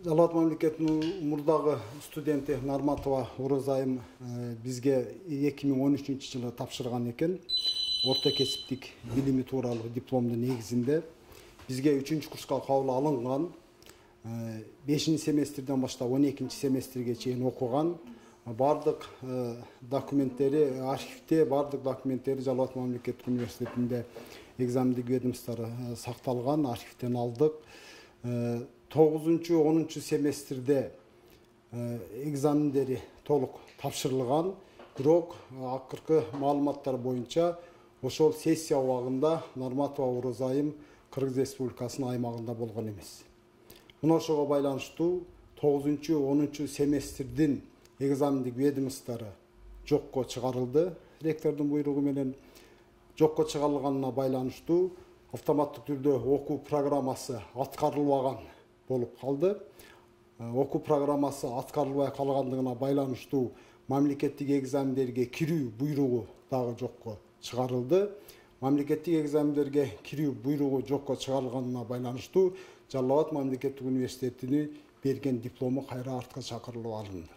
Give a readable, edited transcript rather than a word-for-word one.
Жалал Абад мамлекетинин мурдагы студенти Нарматова Оразайым бизге 2013-жылы тапшырган экен. Орто кесиптик билими тууралуу дипломдун негизинде бизге 3-курска кабыл алынган. 5-семестрден баштап 12-семестрге чейин окуган. Бардык документтери архивде, бардык документтери Жалал Абад мамлекеттик университетинде экзамендик ведомстволор сакталган, архивден алдык. 9-10 семестрде экзамендери толук тапшырылган, бирок акыркы маалыматтар боюнча ошол сессия убагында Нарматова Оразайым Кыргыз Республикасынын аймагында болгон эмес. Мына ошого байланыштуу 9-10 семестрдин экзамендик ведомстволору жокко чыгарылды. Ректордун буйругу менен жокко чыгарылганына байланыштуу автоматтык түрдө окуу программасы аткарылбаган болуп калды. Окуу программасы аткарылбай калгандыгына байланыштуу мамлекеттик экзамендерге кирүү буйругу дагы жокко чыгарылды. Мамлекеттик экзамендерге кирүү буйругу жокко чыгарылганына байланыштуу Жалал Абад мамлекеттик университетини берген диплому кайра артка чакырылып алынды.